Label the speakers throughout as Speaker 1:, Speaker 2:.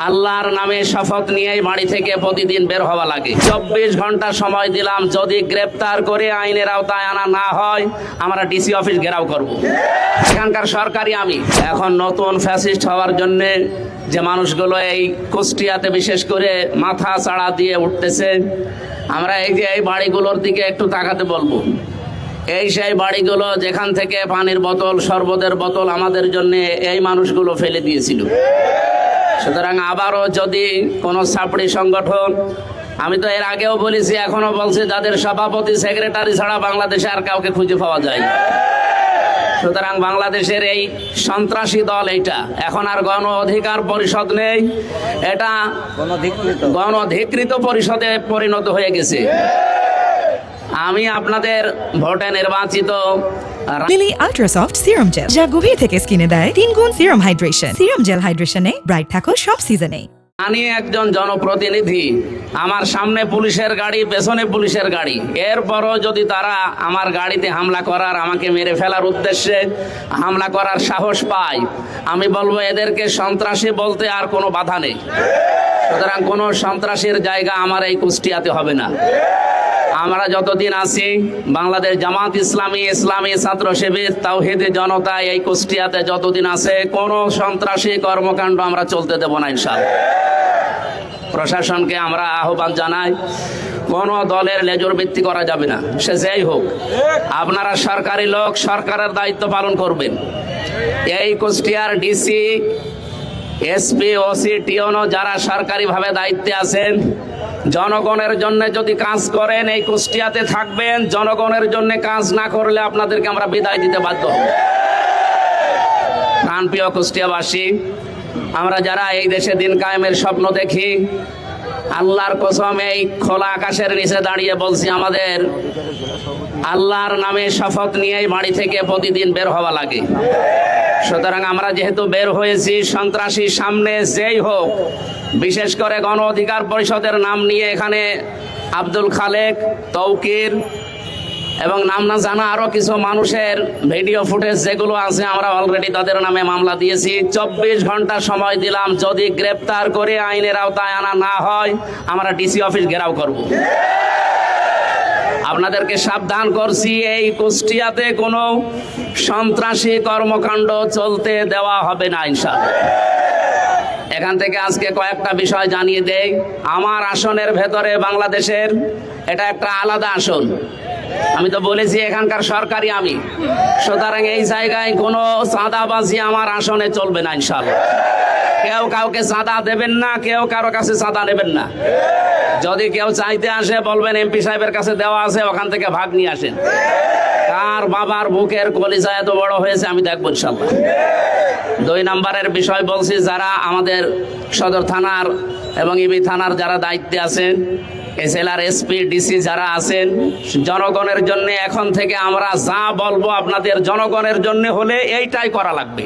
Speaker 1: আল্লাহর নামে শপথ নিয়ে বাড়ি থেকে প্রতিদিন বের হওয়া লাগে। 24 ঘন্টা সময় দিলাম, যদি গ্রেপ্তার করে আইনের আওতায় আনা না হয় আমরা ডিসি অফিস ঘেরাও করব। এখানকার সরকারি আমি এখন নতুন ফ্যাসিস্ট হওয়ার জন্য যে মানুষগুলো এই কুষ্টিয়াতে বিশেষ করে মাথা চাড়া দিয়ে উঠতেছে, আমরা এই যে এই বাড়িগুলোর দিকে একটু তাকাতে বলবো। এই সেই বাড়িগুলো যেখান থেকে পানির বোতল, শরবতের বোতল আমাদের জন্য এই মানুষগুলো ফেলে দিয়েছিল। সুতরাং আবারও যদি কোনো ছাপড়ি সংগঠন, আমি তো এর আগেও বলেছি এখনো বলছি, যাদের সভাপতি সেক্রেটারি ছাড়া বাংলাদেশে আর কাউকে খুঁজে পাওয়া যায়। সুতরাং বাংলাদেশের এই সন্ত্রাসী দল এইটা এখন আর গণ অধিকার পরিষদ নেই, এটা গণধিকৃত পরিষদে পরিণত হয়ে গেছে। আমি আপনাদের ভোটে নির্বাচিত
Speaker 2: Lily ultra soft serum gel, যা গভীর থেকে স্কিনে দেয় 3 গুণ সিরাম হাইড্রেশন। সিরাম জেল হাইড্রেশনে ব্রাইট থাকো সব সিজনে।
Speaker 1: আমি একজন জনপ্রতিনিধি, আমার সামনে পুলিশের গাড়ি, পেছনে পুলিশের গাড়ি, এরপরও যদি তারা আমার গাড়িতে হামলা করার, আমাকে মেরে ফেলার উদ্দেশ্যে হামলা করার সাহস পায়, আমি বলবো এদেরকে সন্ত্রাসী বলতে আর কোনো বাধা নেই। সুতরাং কোনো সন্ত্রাসীর জায়গা আমার এই কুষ্টিয়াতে হবে না। আমরা যতদিন আছি, বাংলাদেশ জামাত ইসলামী, ইসলামী ছাত্র শিবির, তাওহীদে জনতা এই কুষ্টিয়াতে যতদিন আছে, কোনো সন্ত্রাসী কর্মকাণ্ড আমরা চলতে দেব না ইনশাআল্লাহ। প্রশাসনকে আমরা আহ্বান জানাই, কোনো দলের লেজুর ভিত্তি করা যাবে না, সে যেই হোক। আপনারা সরকারি লোক, সরকারের দায়িত্ব পালন করবেন। এই কুষ্টিয়ার ডিসি, এসপি, ওসি, টিওনো যারা সরকারিভাবে দায়িত্বে আছেন, জনগণের জন্য যদি কাজ করেন এই কুষ্টিয়াতে থাকবেন, জনগণের জন্য কাজ না করলে আপনাদেরকে আমরা বিদায় দিতে বাধ্য হব। প্রাণপ্রিয় কুষ্টিয়াবাসী, আমরা যারা এই দেশে দিন কায়েমের স্বপ্ন দেখি, আল্লাহর কসম এই খোলা আকাশের নিচে দাঁড়িয়ে বলছি, আমাদের আল্লাহর নামে শপথ নিয়ে বাড়ি থেকে প্রতিদিন বের হওয়া লাগে। সুতরাং আমরা যেহেতু বের হয়েছি, সন্ত্রাসী সামনে যেই হোক, বিশেষ করে গণ অধিকার পরিষদের নাম নিয়ে এখানে আব্দুল খালেক, তৌকির এবং নাম না জানা আরো কিছু মানুষের ভিডিও ফুটেজ যেগুলো আছে, আমরা অলরেডি তাদের নামে মামলা দিয়েছি। 24 ঘন্টা সময় দিলাম, যদি গ্রেপ্তার করে আইনের আওতায় আনা না হয় আমরা ডিসি অফিস ঘেরাও করব। আপনাদেরকে সাবধান করছি, এই কুষ্টিয়াতে কোনো সন্ত্রাসী কর্মকাণ্ড চলতে দেওয়া হবে না ইনশাআল্লাহ। এখান থেকে আজকে কয়েকটা বিষয় জানিয়ে দেই। আমার আসনের ভেতরে বাংলাদেশের এটা একটা আলাদা আসন, আমি তো বলেছি এখানকার সরকারি আমি। সুতরাং এই জায়গায় কোনো চাঁদাবাজি আমার আসনে চলবে না ইনশাআল্লাহ। কেউ কাউকে চাঁদা দেবেন না, কেউ কারো কাছে চাঁদা নেবেন না। যদি কেউ চাইতে আসে বলবেন এমপি সাহেবের কাছে দেওয়া আছে, ওখান থেকে ভাগ নিয়ে আসেন। কার বাবার বুকের কলিজা এত বড় হয়েছে আমি দেখবো ইনশাআল্লাহ। 2 নম্বরের বিষয় বলছি, যারা আমাদের সদর থানার এবং ইবি থানার যারা দায়িত্বে আছেন, এসএলআর, এসপি, ডিসি যারা আছেন, জনগণের জন্য এখন থেকে আমরা যা বলবো আপনাদের জনগণের জন্য হলে এইটাই করা লাগবে।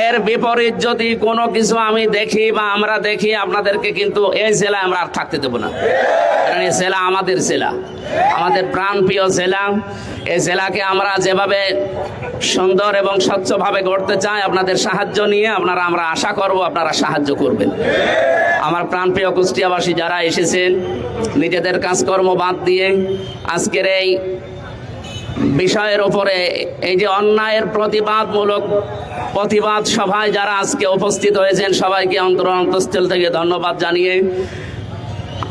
Speaker 1: এর বিপরীত যদি কোনো কিছু আমি দেখি বা আমরা দেখি, আপনাদেরকে কিন্তু এই জেলায় আমরা আর থাকতে দেবো না। কারণ এই জেলা আমাদের জেলা, আমাদের প্রাণপ্রিয় জেলা। এই জেলাকে আমরা যেভাবে সুন্দর এবং স্বচ্ছভাবে গড়তে চাই, আপনাদের সাহায্য নিয়ে আমরা আশা করব আপনারা সাহায্য করবেন। আমার প্রাণপ্রিয় কুষ্টিয়াবাসী যারা এসেছেন, নিজেদের কাজকর্ম বাদ দিয়ে আজকের এই বিষয়ের উপরে, এই যে অন্যায়ের প্রতিবাদ সভায় যারা আজকে উপস্থিত হয়েছেন, সবাইকে অন্তঃস্থল থেকে ধন্যবাদ জানিয়ে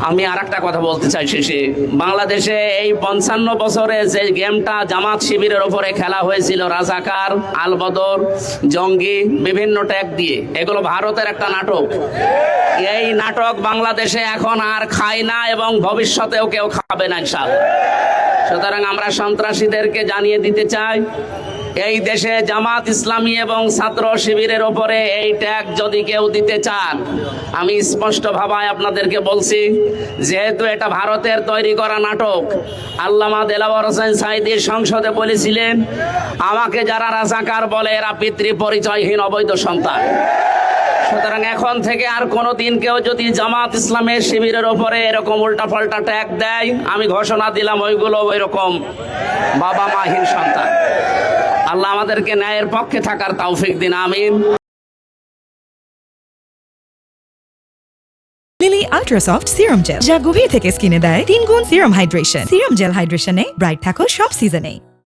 Speaker 1: আমি আর একটা কথা বলতে চাই শেষে। বাংলাদেশে এই 55 বছরে যে গেমটা জামাত শিবিরের ওপরে খেলা হয়েছিল, রাজাকার, আলবদর, জঙ্গি, বিভিন্ন ট্যাগ দিয়ে, এগুলো ভারতের একটা নাটক। এই নাটক বাংলাদেশে এখন আর খায় না এবং ভবিষ্যতেও কেউ খাবে না ইনশাআল্লাহ। সুতরাং আমরা সন্ত্রাসীদেরকে জানিয়ে দিতে চাই, এই দেশে জামাত ইসলামী এবং ছাত্র শিবিরের ওপরে এই ট্যাগ যদি কেউ দিতে চান, আমি স্পষ্ট ভাবে আপনাদেরকে বলছি, যেহেতু এটা ভারতের তৈরি করা নাটক। আল্লামা দেলাওয়ার হোসেন সাঈদী সংসদে বলেছিলেন, আমাকে যারা রাজাকার বলে এরা পিতৃ পরিচয়হীন অবৈধ সন্তান। সুতরাং এখন থেকে আর কোনোদিন কেউ যদি জামাত ইসলামের শিবিরের ওপরে এরকম উল্টাপাল্টা ট্যাগ দেয়, আমি ঘোষণা দিলাম ওইগুলো ওইরকম বাবা মাহীন সন্তান। আল্লাহ আমাদেরকে ন্যায়ের পক্ষে থাকার তৌফিক দিন, আমিন।
Speaker 2: লিলি আল্ট্রাসফট সিরাম জেল, যা গভীর থেকে স্কিনে দেয় 3 গুণ সিরাম হাইড্রেশন। সিরাম জেল হাইড্রেশনে ব্রাইট থাকো সব সিজনে।